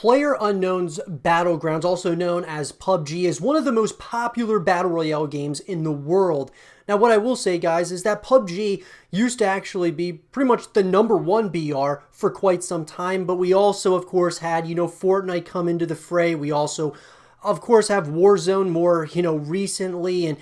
PlayerUnknown's Battlegrounds, also known as PUBG, is one of the most popular Battle Royale games in the world. Now, what I will say, guys, is that PUBG used to actually be pretty much the #1 BR for quite some time, but we also, of course, had, Fortnite come into the fray. We also, of course, have Warzone more, recently, and,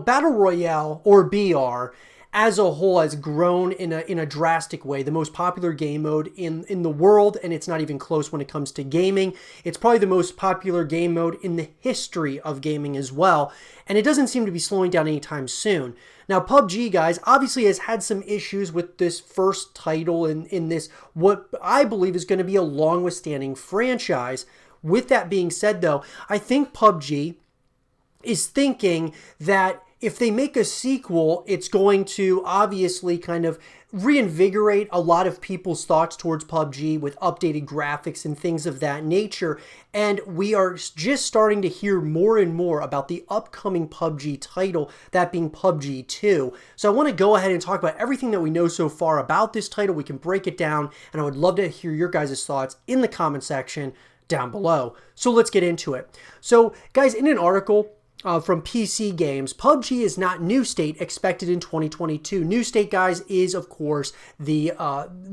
Battle Royale, or BR, as a whole has grown in a drastic way. The most popular game mode in the world, and it's not even close when it comes to gaming. It's probably the most popular game mode in the history of gaming as well, and it doesn't seem to be slowing down anytime soon. Now, PUBG, guys, obviously has had some issues with this first title in this, what I believe is going to be a long withstanding franchise. With that being said, though, I think PUBG is thinking that if they make a sequel, it's going to obviously kind of reinvigorate a lot of people's thoughts towards PUBG with updated graphics and things of that nature. And we are just starting to hear more and more about the upcoming PUBG title, that being PUBG 2. So I want to go ahead and talk about everything that we know so far about this title. We can break it down, and I would love to hear your guys' thoughts in the comment section down below. So let's get into it. So, guys, in an article from PC Games, PUBG is not new state expected in 2022. New state, guys, is of course the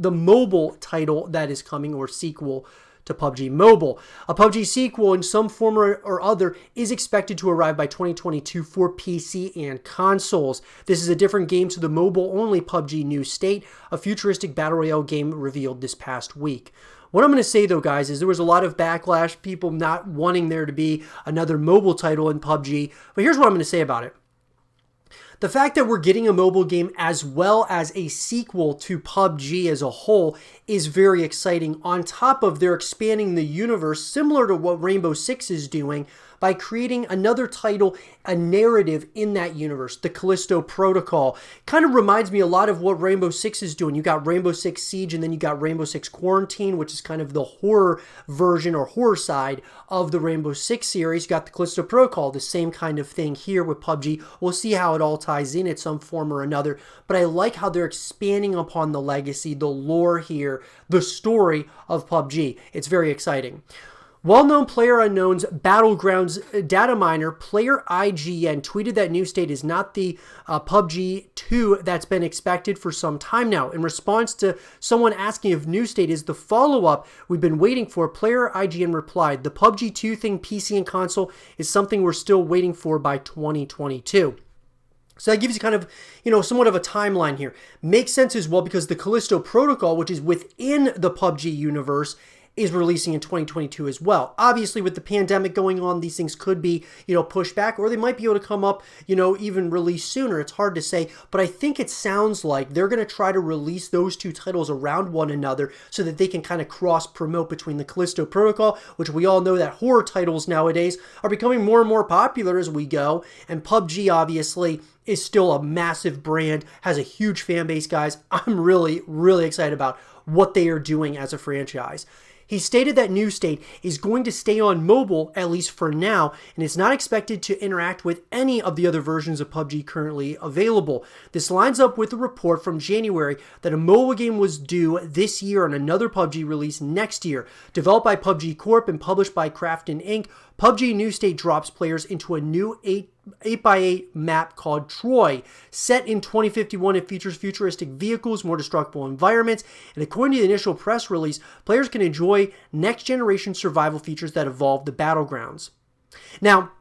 mobile title that is coming, or sequel to PUBG Mobile. A PUBG sequel in some form or other is expected to arrive by 2022 for PC and consoles. This is a different game to the mobile-only PUBG New State, a futuristic battle royale game revealed this past week. What I'm going to say, though, guys, is there was a lot of backlash, people not wanting there to be another mobile title in PUBG, but here's what I'm going to say about it. The fact that we're getting a mobile game as well as a sequel to PUBG as a whole is very exciting. On top of they're expanding the universe, similar to what Rainbow Six is doing, by creating another title, a narrative in that universe, the Callisto Protocol. Kind of reminds me a lot of what Rainbow Six is doing. You got Rainbow Six Siege, and then you got Rainbow Six Quarantine, which is kind of the horror version or horror side of the Rainbow Six series. You got the Callisto Protocol, the same kind of thing here with PUBG. We'll see how it all ties in some form or another, but I like how they're expanding upon the legacy, the lore here, the story of PUBG. It's very exciting. Well-known PlayerUnknown's Battlegrounds data miner, Player IGN, tweeted that New State is not the PUBG 2 that's been expected for some time now. In response to someone asking if New State is the follow-up we've been waiting for, Player IGN replied, "The PUBG 2 thing, PC and console, is something we're still waiting for by 2022. So that gives you kind of, somewhat of a timeline here. Makes sense as well because the Callisto Protocol, which is within the PUBG universe, is releasing in 2022 as well. Obviously, with the pandemic going on, these things could be, pushed back, or they might be able to come up, even released sooner. It's hard to say, but I think it sounds like they're going to try to release those two titles around one another so that they can kind of cross-promote between the Callisto Protocol, which we all know that horror titles nowadays are becoming more and more popular as we go, and PUBG, obviously, is still a massive brand, has a huge fan base, guys. I'm really, really excited about what they are doing as a franchise. He stated that New State is going to stay on mobile, at least for now, and is not expected to interact with any of the other versions of PUBG currently available. This lines up with a report from January that a mobile game was due this year and another PUBG release next year. Developed by PUBG Corp and published by Krafton Inc., PUBG New State drops players into a new 8x8 map called Troy, set in 2051. It features futuristic vehicles, more destructible environments, and according to the initial press release, players can enjoy next-generation survival features that evolve the battlegrounds. Now,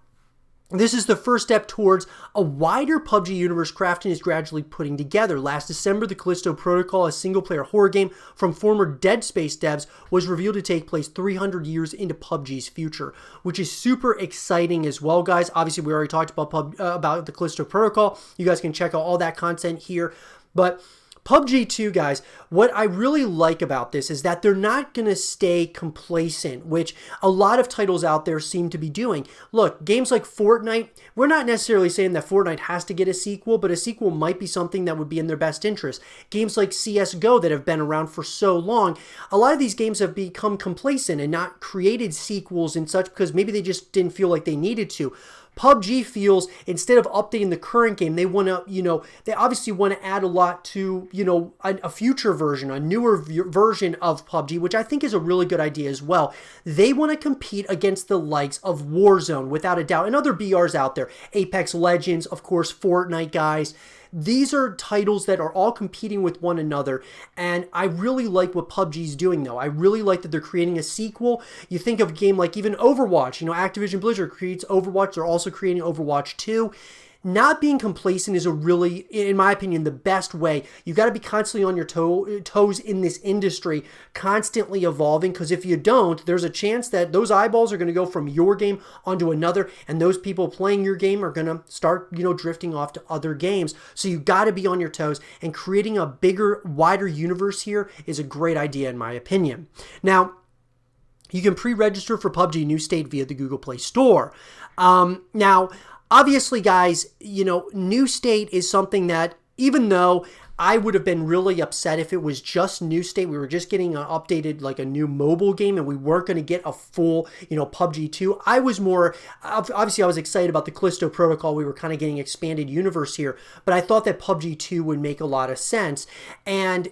this is the first step towards a wider PUBG universe Krafton is gradually putting together. Last December, the Callisto Protocol, a single-player horror game from former Dead Space devs, was revealed to take place 300 years into PUBG's future, which is super exciting as well, guys. Obviously, we already talked about the Callisto Protocol. You guys can check out all that content here, but PUBG 2, guys, what I really like about this is that they're not going to stay complacent, which a lot of titles out there seem to be doing. Look, games like Fortnite, we're not necessarily saying that Fortnite has to get a sequel, but a sequel might be something that would be in their best interest. Games like CSGO that have been around for so long, a lot of these games have become complacent and not created sequels and such because maybe they just didn't feel like they needed to. PUBG feels instead of updating the current game, they want to, they obviously want to add a lot to, a future version, a newer version of PUBG, which I think is a really good idea as well. They want to compete against the likes of Warzone, without a doubt, and other BRs out there. Apex Legends, of course, Fortnite, guys. These are titles that are all competing with one another, and I really like what PUBG's doing, though. I really like that they're creating a sequel. You think of a game like even Overwatch. Activision Blizzard creates Overwatch. They're also creating Overwatch 2. Not being complacent is a really, in my opinion, the best way. You got to be constantly on your toes in this industry, constantly evolving, because if you don't, there's a chance that those eyeballs are going to go from your game onto another, and those people playing your game are going to start, drifting off to other games. So you got to be on your toes, and creating a bigger, wider universe here is a great idea, in my opinion. Now, you can pre-register for PUBG New State via the Google Play Store. Now, obviously, guys, New State is something that, even though I would have been really upset if it was just New State, we were just getting an updated, like a new mobile game, and we weren't going to get a full, PUBG 2. I was more, obviously I was excited about the Callisto Protocol. We were kind of getting expanded universe here, but I thought that PUBG 2 would make a lot of sense. And,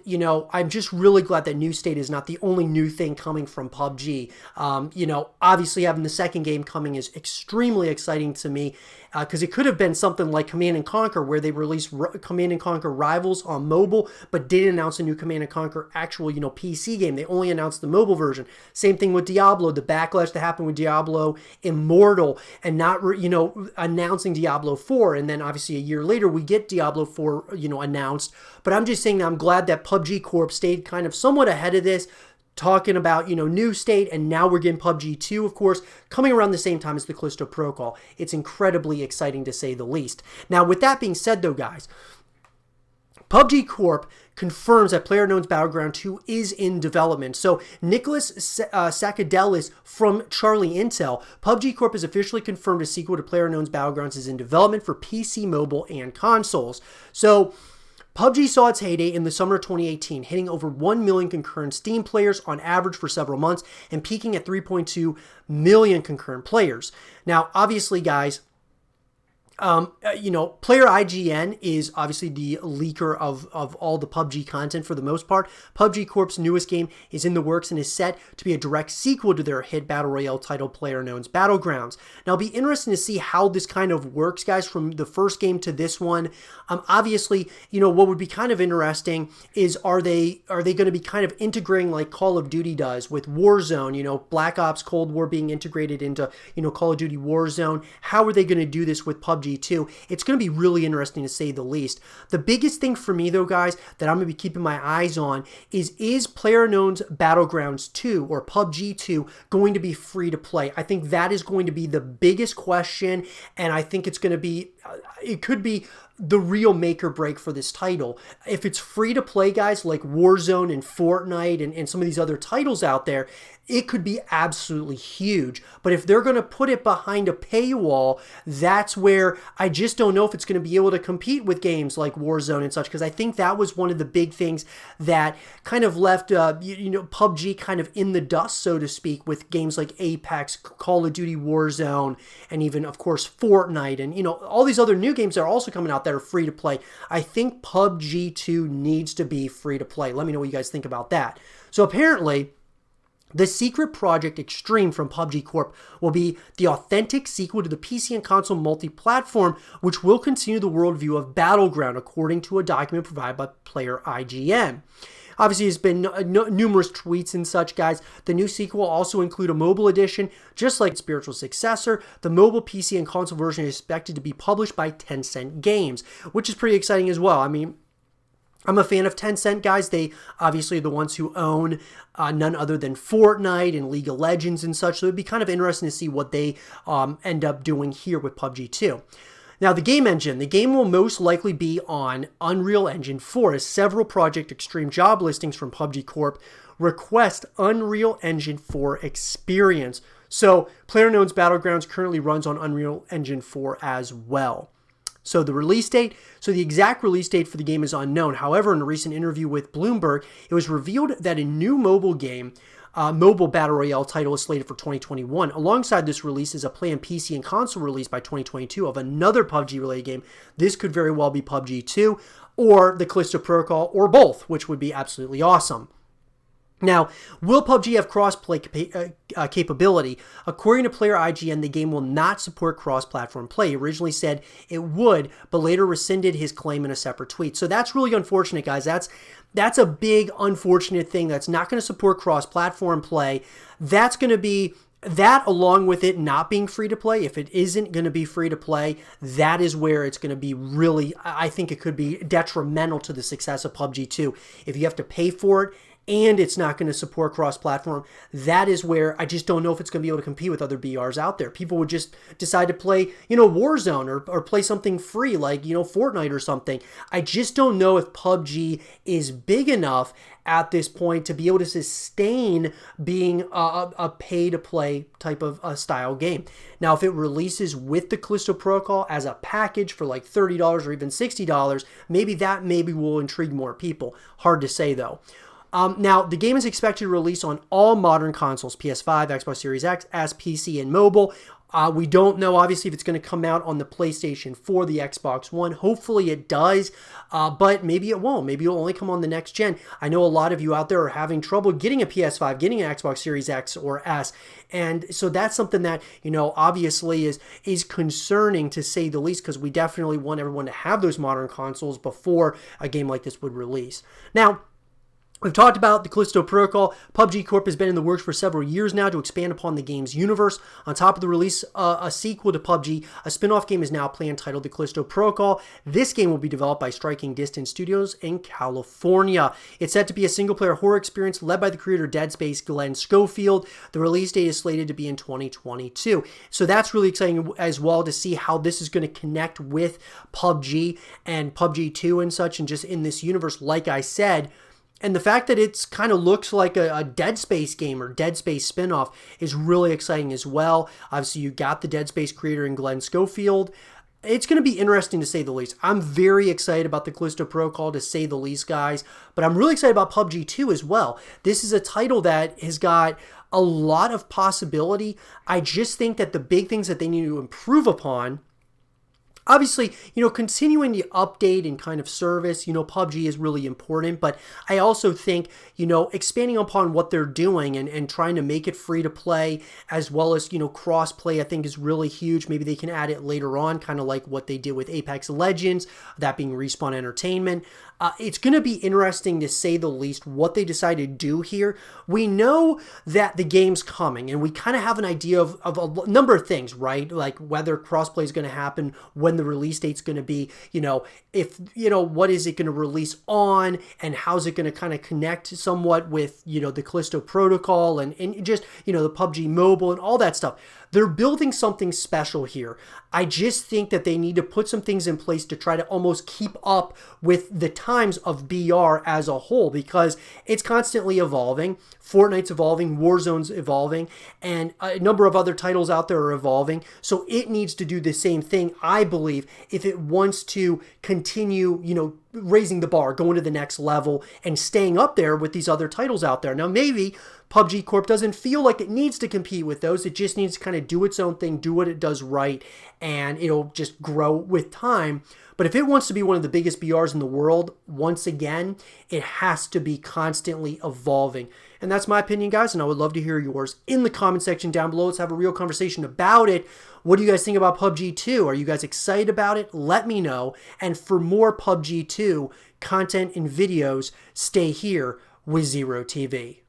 I'm just really glad that New State is not the only new thing coming from PUBG. Obviously having the second game coming is extremely exciting to me, because it could have been something like Command & Conquer, where they released Command & Conquer Rivals on mobile, but didn't announce a new Command & Conquer actual, PC game. They only announced the mobile version. Same thing with Diablo, the backlash that happened with Diablo Immortal, and not, announcing Diablo 4. And then obviously a year later, we get Diablo 4, announced. But I'm just saying that I'm glad that PUBG Corp stayed kind of somewhat ahead of this, talking about, New State, and now we're getting PUBG 2, of course, coming around the same time as the Callisto Protocol. It's incredibly exciting, to say the least. Now, with that being said, though, guys, PUBG Corp confirms that PlayerUnknown's Battleground 2 is in development. So, Nicholas Sakadelis from Charlie Intel, PUBG Corp has officially confirmed a sequel to PlayerUnknown's Battlegrounds is in development for PC, mobile, and consoles. So, PUBG saw its heyday in the summer of 2018, hitting over 1 million concurrent Steam players on average for several months and peaking at 3.2 million concurrent players. Now, obviously, guys, Player IGN is obviously the leaker of all the PUBG content for the most part. PUBG Corp's newest game is in the works and is set to be a direct sequel to their hit Battle Royale title PlayerUnknown's Battlegrounds. Now, it'll be interesting to see how this kind of works, guys, from the first game to this one. Obviously, what would be kind of interesting is are they going to be kind of integrating like Call of Duty does with Warzone, Black Ops Cold War being integrated into, Call of Duty Warzone. How are they going to do this with PUBG 2? It's going to be really interesting, to say the least. The biggest thing for me, though, guys, that I'm going to be keeping my eyes on is PlayerUnknown's Battlegrounds 2 or PUBG 2 going to be free to play? I think that is going to be the biggest question, and I think it's going to be, it could be the real make or break for this title. If it's free to play, guys, like Warzone and Fortnite and some of these other titles out there, it could be absolutely huge. But if they're going to put it behind a paywall, that's where I just don't know if it's going to be able to compete with games like Warzone and such, because I think that was one of the big things that kind of left PUBG kind of in the dust, so to speak, with games like Apex, Call of Duty Warzone, and even, of course, Fortnite, and all these other new games that are also coming out that are free to play. I think PUBG 2 needs to be free to play. Let me know what you guys think about that. So apparently, the secret project Extreme from PUBG Corp will be the authentic sequel to the PC and console multi-platform, which will continue the worldview of Battleground, according to a document provided by Player IGN. Obviously, there's been numerous tweets and such, guys. The new sequel will also include a mobile edition, just like its spiritual successor. The mobile, PC, and console version is expected to be published by Tencent Games, which is pretty exciting as well. I mean, I'm a fan of Tencent, guys. They obviously are the ones who own none other than Fortnite and League of Legends and such. So it'd be kind of interesting to see what they end up doing here with PUBG 2. Now, the game engine. The game will most likely be on Unreal Engine 4, as several Project Extreme job listings from PUBG Corp request Unreal Engine 4 experience. So, PlayerUnknown's Battlegrounds currently runs on Unreal Engine 4 as well. So the release date, the exact release date for the game is unknown. However, in a recent interview with Bloomberg, it was revealed that a new mobile game mobile Battle Royale title is slated for 2021. Alongside this release is a planned PC and console release by 2022 of another PUBG-related game. This could very well be PUBG 2 or the Callisto Protocol, or both, which would be absolutely awesome. Now, will PUBG have cross-play capability? According to player IGN, the game will not support cross-platform play. He originally said it would, but later rescinded his claim in a separate tweet. So that's really unfortunate, guys. That's a big unfortunate thing. That's not going to support cross-platform play. That's going to be that, along with it not being free to play. If it isn't going to be free to play, that is where it's going to be really, I think it could be detrimental to the success of PUBG 2. If you have to pay for it, and it's not going to support cross-platform, that is where I just don't know if it's going to be able to compete with other BRs out there. People would just decide to play, Warzone or play something free like, Fortnite or something. I just don't know if PUBG is big enough at this point to be able to sustain being a pay-to-play type of style game. Now, if it releases with the Callisto Protocol as a package for like $30 or even $60, maybe will intrigue more people. Hard to say, though. Now, the game is expected to release on all modern consoles, PS5, Xbox Series X, as PC, and mobile. We don't know, obviously, if it's going to come out on the PlayStation 4, the Xbox One. Hopefully it does, but maybe it won't. Maybe it'll only come on the next gen. I know a lot of you out there are having trouble getting a PS5, getting an Xbox Series X or S, and so that's something that, obviously is concerning, to say the least, because we definitely want everyone to have those modern consoles before a game like this would release. Now, we've talked about the Callisto Protocol. PUBG Corp has been in the works for several years now to expand upon the game's universe. On top of the release, a sequel to PUBG, a spin-off game is now planned titled the Callisto Protocol. This game will be developed by Striking Distance Studios in California. It's set to be a single-player horror experience led by the creator of Dead Space, Glenn Schofield. The release date is slated to be in 2022. So that's really exciting as well to see how this is going to connect with PUBG and PUBG 2 and such, and just in this universe, like I said. And the fact that it's kind of looks like a Dead Space game or Dead Space spinoff is really exciting as well. Obviously, you got the Dead Space creator in Glenn Schofield. It's going to be interesting to say the least. I'm very excited about the Callisto Protocol, to say the least, guys. But I'm really excited about PUBG 2 as well. This is a title that has got a lot of possibility. I just think that the big things that they need to improve upon, obviously, continuing to update and kind of service, PUBG is really important, but I also think, expanding upon what they're doing and trying to make it free to play, as well as, cross play, I think is really huge. Maybe they can add it later on, kind of like what they did with Apex Legends, that being Respawn Entertainment. It's going to be interesting, to say the least, what they decide to do here. We know that the game's coming, and we kind of have an idea of a number of things, right? Like whether crossplay is going to happen, when the release date's going to be, if, what is it going to release on, and how's it going to kind of connect somewhat with, the Callisto Protocol and just, the PUBG Mobile and all that stuff. They're building something special here. I just think that they need to put some things in place to try to almost keep up with the times of BR as a whole, because it's constantly evolving. Fortnite's evolving, Warzone's evolving, and a number of other titles out there are evolving. So it needs to do the same thing, I believe, if it wants to continue, raising the bar, going to the next level, and staying up there with these other titles out there. Now, maybe PUBG Corp doesn't feel like it needs to compete with those. It just needs to kind of do its own thing, do what it does right, and it'll just grow with time. But if it wants to be one of the biggest BRs in the world, once again, it has to be constantly evolving. And that's my opinion, guys, and I would love to hear yours in the comment section down below. Let's have a real conversation about it. What do you guys think about PUBG 2? Are you guys excited about it? Let me know. And for more PUBG 2 content and videos, stay here with Zero TV.